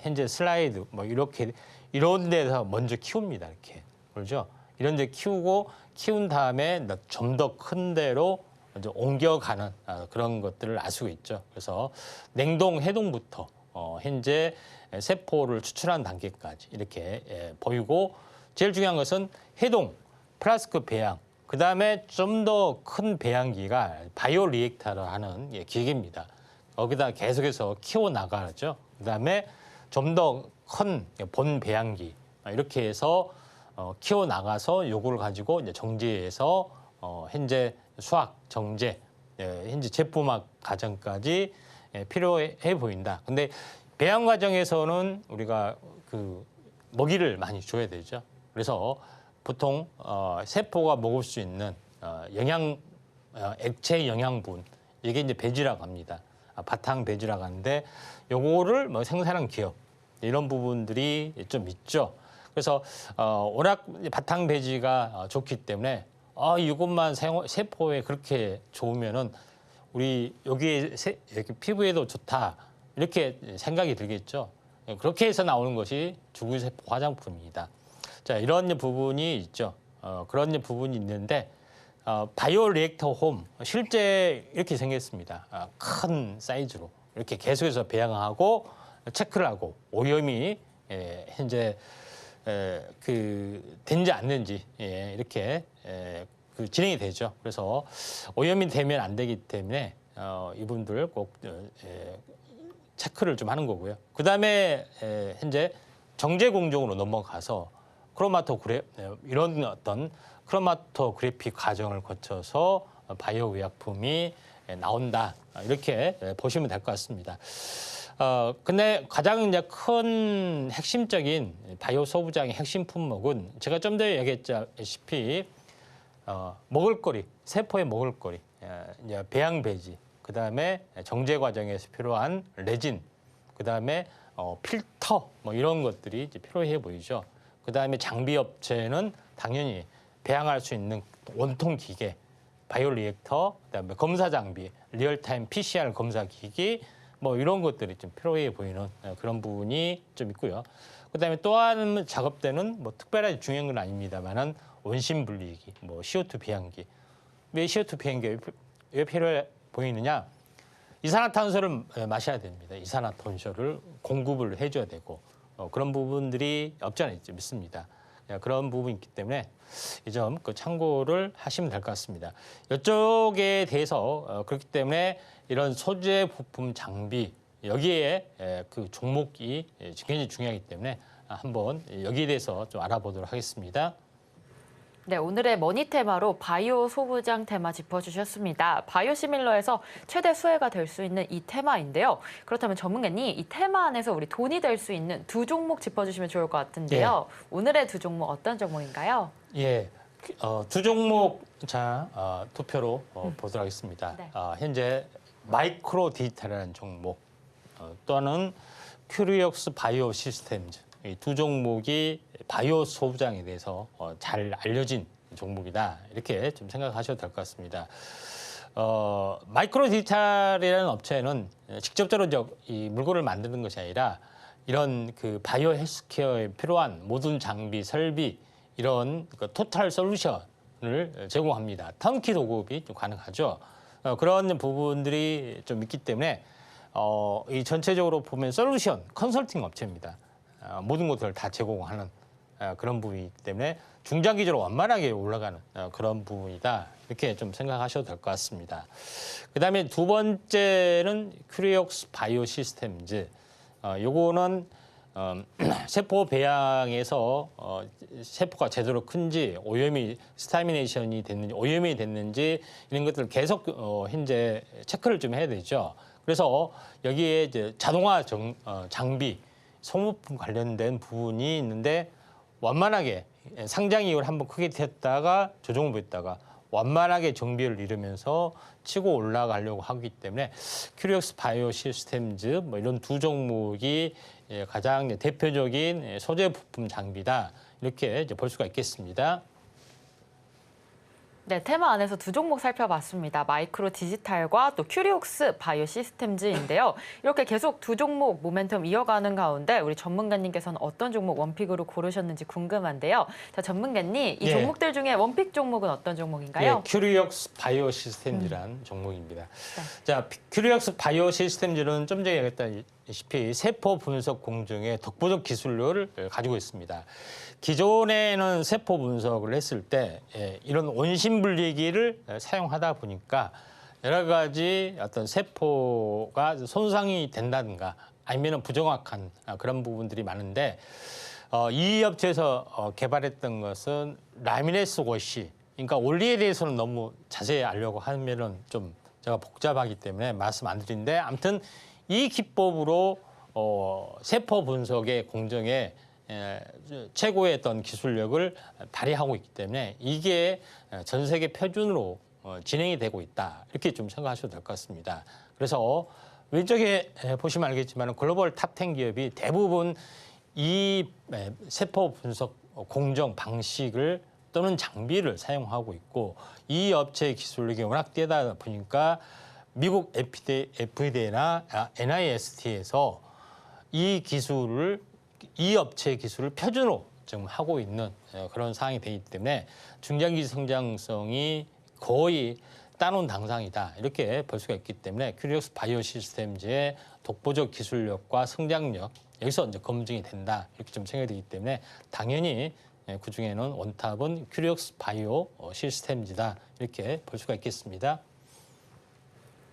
현재 슬라이드 뭐 이렇게 이런 데서 먼저 키웁니다. 이렇게. 그렇죠? 이런 데 키운 다음에 좀 더 큰 데로 이제 옮겨가는 그런 것들을 알 수가 있죠. 그래서 냉동 해동부터 현재 세포를 추출하는 단계까지 이렇게 보이고 제일 중요한 것은 해동, 플라스크 배양, 그다음에 좀 더 큰 배양기가 바이오 리액터를 하는 기계입니다. 거기다 계속해서 키워나가죠. 그다음에 좀 더 큰 본 배양기 이렇게 해서 키워나가서 요거를 가지고 이제 정제해서 현재 수확, 정제, 현재 제품화 과정까지 필요해 보인다. 근데 배양 과정에서는 우리가 그 먹이를 많이 줘야 되죠. 그래서 보통 세포가 먹을 수 있는 액체 영양분 이게 이제 배지라고 합니다. 바탕 배지라고 하는데 요거를 뭐 생산한 기업 이런 부분들이 좀 있죠. 그래서 워낙 바탕 배지가 좋기 때문에 이것만 세포에 그렇게 좋으면은 우리 여기에 이렇게 피부에도 좋다 이렇게 생각이 들겠죠. 그렇게 해서 나오는 것이 주구세포 화장품입니다. 자, 이런 부분이 있죠. 그런 부분이 있는데 바이오 리액터 홈 실제 이렇게 생겼습니다. 큰 사이즈로 이렇게 계속해서 배양하고 체크를 하고 오염이 현재 된지 안 된지 이렇게 진행이 되죠. 그래서 오염이 되면 안 되기 때문에 이분들 꼭 체크를 좀 하는 거고요. 그다음에 현재 정제 공정으로 넘어가서 이런 어떤 크로마토그래피 과정을 거쳐서 바이오 의약품이 나온다. 이렇게 보시면 될 것 같습니다. 근데 가장 이제 큰 핵심적인 바이오 소부장의 핵심 품목은 제가 좀 전에 얘기했다시피 먹을거리, 세포의 먹을거리, 이제 배양 배지, 그다음에 정제 과정에서 필요한 레진, 그다음에 필터 뭐 이런 것들이 이제 필요해 보이죠. 그다음에 장비 업체는 당연히 배양할 수 있는 원통 기계, 바이오 리액터, 그다음에 검사 장비, 리얼타임 PCR 검사 기기 뭐 이런 것들이 좀 필요해 보이는 그런 부분이 좀 있고요. 그다음에 또 한 작업대는 뭐 특별하게 중요한 건 아닙니다만은 원심 분리기, 뭐 CO2 배양기. 왜 CO2 배양기 왜 필요해 보이느냐? 이산화탄소를 마셔야 됩니다. 이산화탄소를 공급을 해줘야 되고 그런 부분들이 없지 않아 있습니다. 그런 부분이 있기 때문에 이 점 참고를 하시면 될 것 같습니다. 이쪽에 대해서 그렇기 때문에 이런 소재 부품 장비 여기에 그 종목이 굉장히 중요하기 때문에 한번 여기에 대해서 좀 알아보도록 하겠습니다. 네, 오늘의 머니 테마로 바이오 소부장 테마 짚어주셨습니다. 바이오 시밀러에서 최대 수혜가 될 수 있는 이 테마인데요. 그렇다면 전문가님, 이 테마 안에서 우리 돈이 될 수 있는 두 종목 짚어주시면 좋을 것 같은데요. 오늘의 두 종목 어떤 종목인가요? 예, 두 종목 투표로 보도록 하겠습니다. 네. 현재 마이크로 디지털이라는 종목 또는 큐리옥스 바이오 시스템즈 이 두 종목이 바이오 소부장에 대해서 잘 알려진 종목이다 이렇게 좀 생각하셔도 될 것 같습니다. 마이크로 디지털이라는 업체는 직접적으로 이 물건을 만드는 것이 아니라 이런 그 바이오 헬스케어에 필요한 모든 장비, 설비 이런 그 토탈 솔루션을 제공합니다. 턴키 도급이 좀 가능하죠. 그런 부분들이 좀 있기 때문에 이 전체적으로 보면 솔루션 컨설팅 업체입니다. 모든 것들을 다 제공하는 그런 부분이기 때문에 중장기적으로 완만하게 올라가는 그런 부분이다. 이렇게 좀 생각하셔도 될 것 같습니다. 그다음에 두 번째는 큐리옥스 바이오 시스템즈. 요거는 세포 배양에서 세포가 제대로 큰지 오염이 스타미네이션이 됐는지 오염이 됐는지 이런 것들을 계속 현재 체크를 좀 해야 되죠. 그래서 여기에 이제 자동화 장비 소모품 관련된 부분이 있는데 완만하게 상장 이후를 한번 크게 됐다가 조정을 했다가 완만하게 정비를 이루면서 치고 올라가려고 하기 때문에 큐리옥스 바이오 시스템즈 뭐 이런 두 종목이 가장 대표적인 소재 부품 장비다 이렇게 이제 볼 수가 있겠습니다. 네, 테마 안에서 두 종목 살펴봤습니다. 마이크로 디지털과 또 큐리옥스 바이오 시스템즈인데요. 이렇게 계속 두 종목 모멘텀 이어가는 가운데 우리 전문가님께서는 어떤 종목 원픽으로 고르셨는지 궁금한데요. 자, 전문가님, 이 종목들 중에 원픽 종목은 어떤 종목인가요? 예, 큐리옥스 바이오 시스템즈라는 종목입니다. 네. 자, 큐리옥스 바이오 시스템즈는 좀 전에 얘기했다시피 세포 분석 공정의 독보적 기술력을 가지고 있습니다. 기존에는 세포 분석을 했을 때 이런 원심 분리기를 사용하다 보니까 여러 가지 어떤 세포가 손상이 된다든가 아니면 부정확한 그런 부분들이 많은데 이 업체에서 개발했던 것은 라미네스 워시, 그러니까 원리에 대해서는 너무 자세히 알려고 하면은 좀 제가 복잡하기 때문에 말씀 안 드리는데 아무튼 이 기법으로 세포 분석의 공정에 최고의 어떤 기술력을 발휘하고 있기 때문에 이게 전 세계 표준으로 진행이 되고 있다. 이렇게 좀 생각하셔도 될 것 같습니다. 그래서 왼쪽에 보시면 알겠지만 글로벌 탑 10 기업이 대부분 이 세포 분석 공정 방식을 또는 장비를 사용하고 있고 이 업체의 기술력이 워낙 뛰어나다 보니까 미국 FDA나 NIST에서 이 업체의 기술을 표준으로 지금 하고 있는 그런 상황이 되기 때문에 중장기 성장성이 거의 따놓은 당상이다. 이렇게 볼 수가 있기 때문에 큐리옥스 바이오 시스템즈의 독보적 기술력과 성장력 여기서 이제 검증이 된다. 이렇게 좀 생각이 되기 때문에 당연히 그중에는 원탑은 큐리옥스 바이오 시스템즈다. 이렇게 볼 수가 있겠습니다.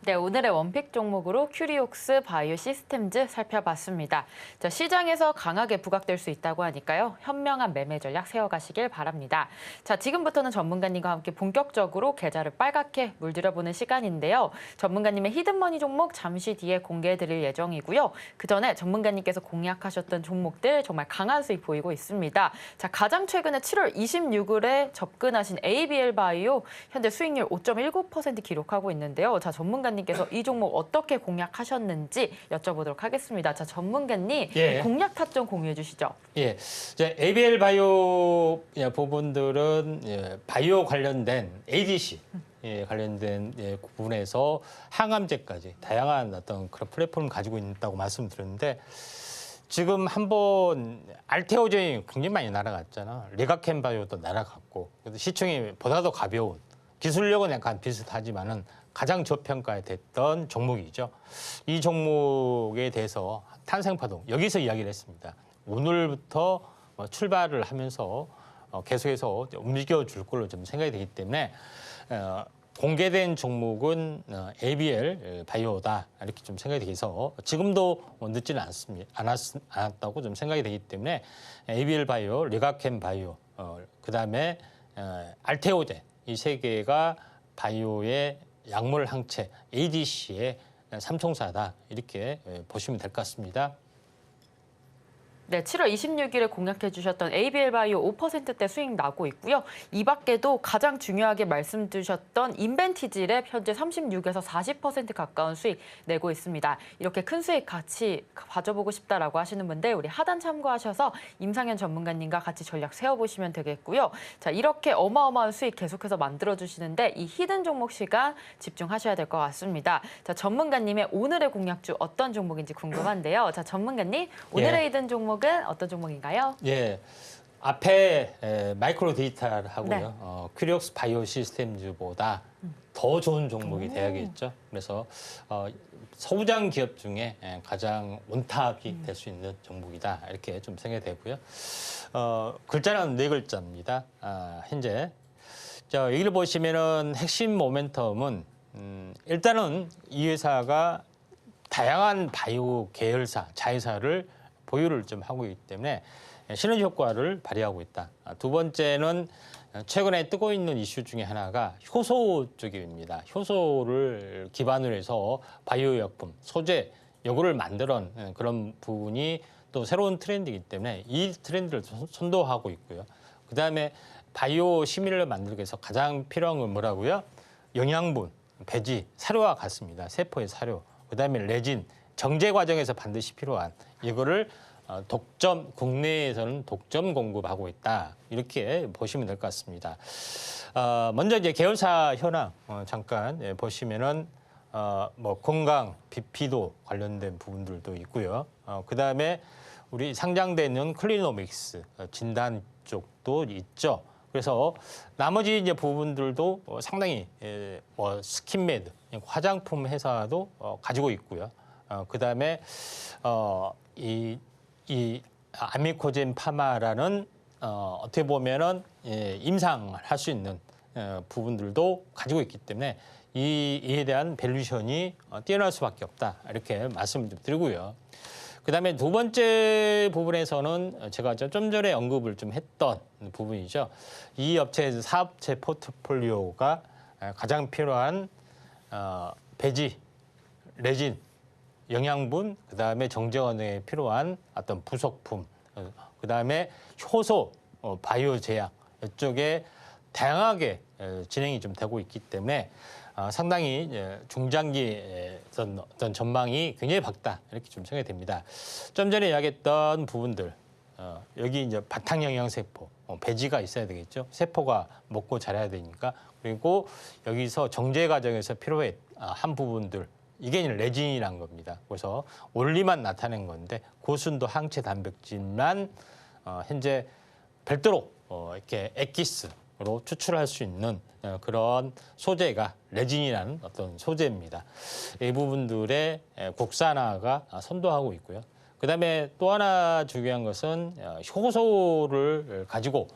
네, 오늘의 원픽 종목으로 큐리옥스 바이오 시스템즈 살펴봤습니다. 자, 시장에서 강하게 부각될 수 있다고 하니까요. 현명한 매매 전략 세워가시길 바랍니다. 자, 지금부터는 전문가님과 함께 본격적으로 계좌를 빨갛게 물들여보는 시간인데요. 전문가님의 히든머니 종목 잠시 뒤에 공개해드릴 예정이고요. 그 전에 전문가님께서 공략하셨던 종목들 정말 강한 수익 보이고 있습니다. 자, 가장 최근에 7월 26일에 접근하신 ABL 바이오 현재 수익률 5.19% 기록하고 있는데요. 자, 전문가님께서 이 종목 어떻게 공략하셨는지 여쭤보도록 하겠습니다. 자, 전문가님 공략 타점 공유해 주시죠. 예, 이제 ABL 바이오 부분들은 바이오 관련된 ADC 관련된 부분에서 항암제까지 다양한 어떤 그런 플랫폼을 가지고 있다고 말씀드렸는데 지금 한번 알테오젠이 굉장히 많이 날아갔잖아. 리가켄 바이오도 날아갔고 그래서 시총이 보다도 가벼운 기술력은 약간 비슷하지만은 가장 저평가됐던 종목이죠. 이 종목에 대해서 탄생파동 여기서 이야기를 했습니다. 오늘부터 출발을 하면서 계속해서 움직여줄 걸로 좀 생각이 되기 때문에 공개된 종목은 ABL 바이오다 이렇게 좀 생각이 돼서 지금도 늦지는 않았다고 좀 생각이 되기 때문에 ABL 바이오, 리가켄 바이오, 그다음에 알테오젠 이 세 개가 바이오의 약물 항체 ADC의 삼총사다 이렇게 보시면 될 것 같습니다. 네, 7월 26일에 공략해 주셨던 ABL 바이오 5%대 수익 나고 있고요. 이 밖에도 가장 중요하게 말씀 주셨던 인벤티지랩 현재 36에서 40% 가까운 수익 내고 있습니다. 이렇게 큰 수익 같이 가져보고 싶다라고 하시는 분들 우리 하단 참고하셔서 임상현 전문가님과 같이 전략 세워보시면 되겠고요. 자, 이렇게 어마어마한 수익 계속해서 만들어 주시는데 이 히든 종목 시간 집중하셔야 될 것 같습니다. 자, 전문가님의 오늘의 공략주 어떤 종목인지 궁금한데요. 자, 전문가님 오늘의 히든 종목 어떤 종목인가요? 예, 앞에 마이크로 디지털하고요. 큐리옥스 바이오 시스템즈보다 더 좋은 종목이 돼야겠죠. 그래서 소부장 기업 중에 가장 원탑이 될 수 있는 종목이다 이렇게 좀 생각이 되고요. 글자는 4글자입니다. 현재 여기를 보시면은 핵심 모멘텀은 일단은 이 회사가 다양한 바이오 계열사, 자회사를 보유를 좀 하고 있기 때문에 시너지 효과를 발휘하고 있다. 두 번째는 최근에 뜨고 있는 이슈 중에 하나가 효소 쪽입니다. 효소를 기반으로 해서 바이오薬품, 소재, 요거를 만드는 그런 부분이 또 새로운 트렌드이기 때문에 이 트렌드를 선도하고 있고요. 그다음에 바이오 심의를 만들기 위해서 가장 필요한 건 뭐라고요? 영양분, 배지, 사료와 같습니다. 세포의 사료, 그다음에 레진, 정제 과정에서 반드시 필요한 이거를 국내에서는 독점 공급하고 있다 이렇게 보시면 될 것 같습니다. 먼저 이제 계열사 현황 잠깐 보시면은 뭐 건강, 비피도 관련된 부분들도 있고요. 그다음에 우리 상장되는 클리노믹스 진단 쪽도 있죠. 그래서 나머지 이제 부분들도 상당히 뭐 스킨메드 화장품 회사도 가지고 있고요. 그다음에 이 아미코젠 파마라는 어떻게 보면은 임상할 수 있는 부분들도 가지고 있기 때문에 이에 대한 밸류션이 뛰어날 수밖에 없다 이렇게 말씀을 좀 드리고요. 그다음에 두 번째 부분에서는 제가 좀 전에 언급을 좀 했던 부분이죠. 이 업체의 사업체 포트폴리오가 가장 필요한 배지, 레진, 영양분, 그다음에 정제원에 필요한 어떤 부속품, 그다음에 효소, 바이오 제약 이쪽에 다양하게 진행이 좀 되고 있기 때문에 상당히 중장기 어떤 전망이 굉장히 밝다 이렇게 좀 생각이 됩니다. 좀 전에 이야기했던 부분들 여기 이제 바탕 영양 세포, 배지가 있어야 되겠죠. 세포가 먹고 자라야 되니까 그리고 여기서 정제 과정에서 필요한 부분들. 이게 이제 레진이란 겁니다. 그래서 원리만 나타낸 건데 고순도 항체 단백질만 현재 별도로 이렇게 엑기스로 추출할 수 있는 그런 소재가 레진이라는 어떤 소재입니다. 이 부분들의 국산화가 선도하고 있고요. 그다음에 또 하나 중요한 것은 효소를 가지고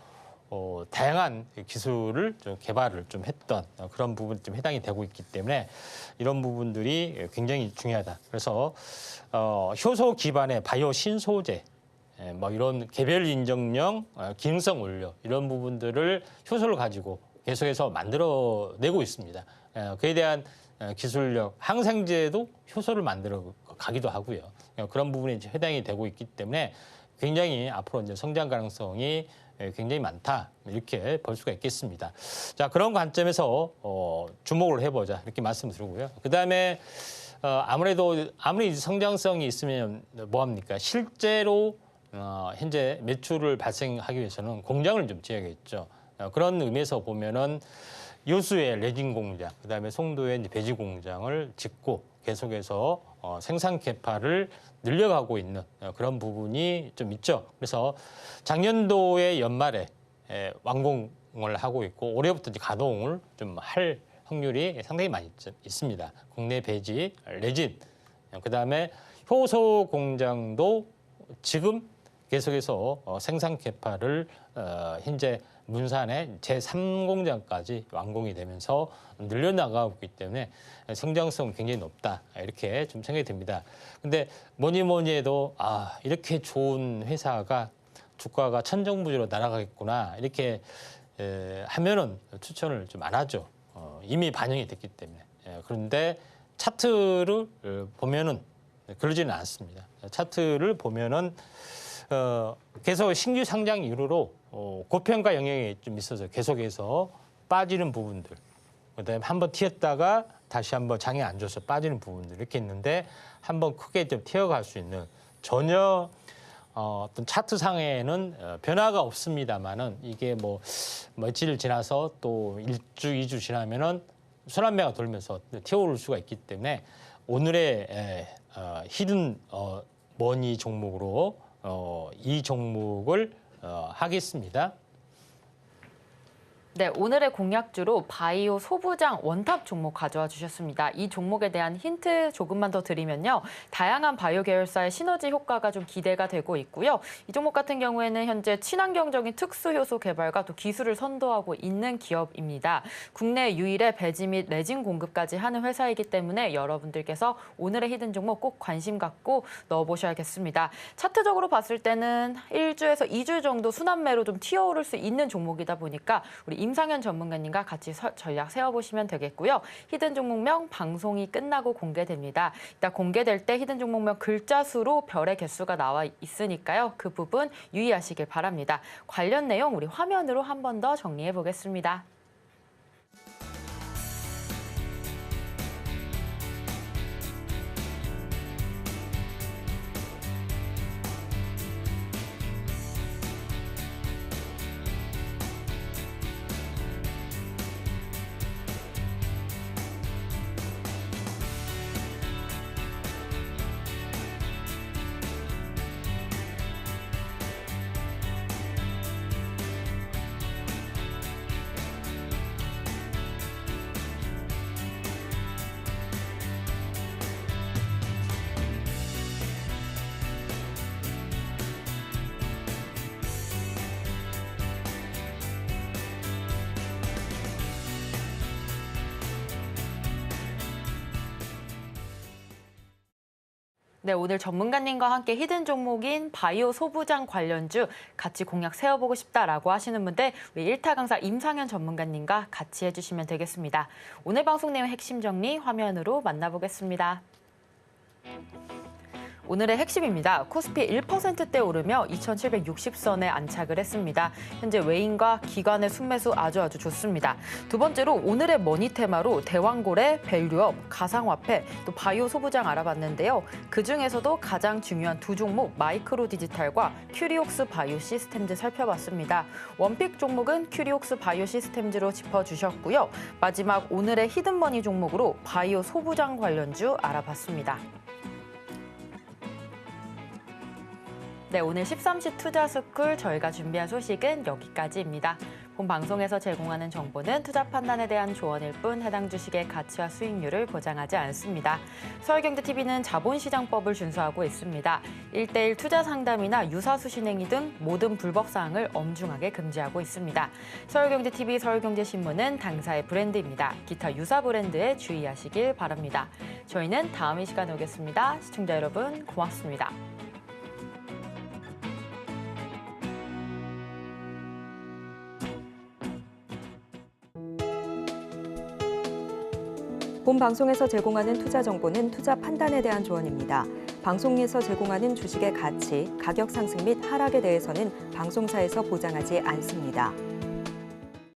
다양한 기술을 좀 개발을 좀 했던 그런 부분이 좀 해당이 되고 있기 때문에 이런 부분들이 굉장히 중요하다. 그래서 효소 기반의 바이오 신소재, 뭐 이런 개별 인정령, 기능성 원료 이런 부분들을 효소를 가지고 계속해서 만들어내고 있습니다. 그에 대한 기술력, 항생제도 효소를 만들어 가기도 하고요. 그런 부분이 이제 해당이 되고 있기 때문에 굉장히 앞으로 이제 성장 가능성이 굉장히 많다 이렇게 볼 수가 있겠습니다. 자, 그런 관점에서 주목을 해보자 이렇게 말씀드리고요. 그다음에 아무리 성장성이 있으면 뭐 합니까? 실제로 현재 매출을 발생하기 위해서는 공장을 좀 지어야겠죠. 그런 의미에서 보면은 여수의 레진 공장, 그다음에 송도의 이제 배지 공장을 짓고 계속해서 생산 캐파를 늘려가고 있는 그런 부분이 좀 있죠. 그래서 작년도의 연말에 완공을 하고 있고 올해부터 이제 가동을 좀 할 확률이 상당히 많이 있습니다. 국내 배지, 레진, 그다음에 효소 공장도 지금 계속해서 생산 캐파를 현재 문산의 제3공장까지 완공이 되면서 늘려나가고 있기 때문에 성장성은 굉장히 높다 이렇게 좀 생각이 듭니다. 근데 뭐니 해도 이렇게 좋은 회사가 주가가 천정부지로 날아가겠구나 이렇게 하면은 추천을 좀 안 하죠. 이미 반영이 됐기 때문에. 그런데 차트를 보면은 그러지는 않습니다. 차트를 보면은 계속 신규 상장 이후로 고평가 영향이 좀 있어서 계속해서 빠지는 부분들, 그다음에 한번 튀었다가 다시 한번 장에 안 줘서 빠지는 부분들 이렇게 있는데 한번 크게 좀 튀어갈 수 있는 전혀 어떤 차트상에는 변화가 없습니다만은 이게 뭐 며칠 지나서 또 1주, 2주 지나면은 순환매가 돌면서 튀어오를 수가 있기 때문에 오늘의 히든 머니 종목으로 이 종목을 하겠습니다. 네, 오늘의 공략주로 바이오 소부장 원탑 종목 가져와 주셨습니다. 이 종목에 대한 힌트 조금만 더 드리면요. 다양한 바이오 계열사의 시너지 효과가 좀 기대가 되고 있고요. 이 종목 같은 경우에는 현재 친환경적인 특수 효소 개발과 또 기술을 선도하고 있는 기업입니다. 국내 유일의 배지 및 레진 공급까지 하는 회사이기 때문에 여러분들께서 오늘의 히든 종목 꼭 관심 갖고 넣어보셔야겠습니다. 차트적으로 봤을 때는 1주에서 2주 정도 순환매로 좀 튀어오를 수 있는 종목이다 보니까 우리 임상현 전문가님과 같이 전략 세워보시면 되겠고요. 히든 종목명 방송이 끝나고 공개됩니다. 이따 공개될 때 히든 종목명 글자 수로 별의 개수가 나와 있으니까요. 그 부분 유의하시길 바랍니다. 관련 내용 우리 화면으로 한 번 더 정리해 보겠습니다. 네, 오늘 전문가님과 함께 히든 종목인 바이오 소부장 관련주 같이 공략 세워보고 싶다라고 하시는 분들 우리 1타 강사 임상현 전문가님과 같이 해주시면 되겠습니다. 오늘 방송 내용 핵심 정리 화면으로 만나보겠습니다. 오늘의 핵심입니다. 코스피 1%대 오르며 2,760선에 안착을 했습니다. 현재 외인과 기관의 순매수 아주 좋습니다. 두 번째로 오늘의 머니 테마로 대왕고래, 밸류업, 가상화폐, 또 바이오 소부장 알아봤는데요. 그중에서도 가장 중요한 두 종목 마이크로 디지털과 큐리옥스 바이오 시스템즈 살펴봤습니다. 원픽 종목은 큐리옥스 바이오 시스템즈로 짚어주셨고요. 마지막 오늘의 히든머니 종목으로 바이오 소부장 관련주 알아봤습니다. 네, 오늘 13시 투자스쿨 저희가 준비한 소식은 여기까지입니다. 본 방송에서 제공하는 정보는 투자 판단에 대한 조언일 뿐 해당 주식의 가치와 수익률을 보장하지 않습니다. 서울경제TV는 자본시장법을 준수하고 있습니다. 1:1 투자 상담이나 유사수신 행위 등 모든 불법 사항을 엄중하게 금지하고 있습니다. 서울경제TV, 서울경제신문은 당사의 브랜드입니다. 기타 유사 브랜드에 주의하시길 바랍니다. 저희는 다음 이 시간에 오겠습니다. 시청자 여러분 고맙습니다. 본 방송에서 제공하는 투자 정보는 투자 판단에 대한 조언입니다. 방송에서 제공하는 주식의 가치, 가격 상승 및 하락에 대해서는 방송사에서 보장하지 않습니다.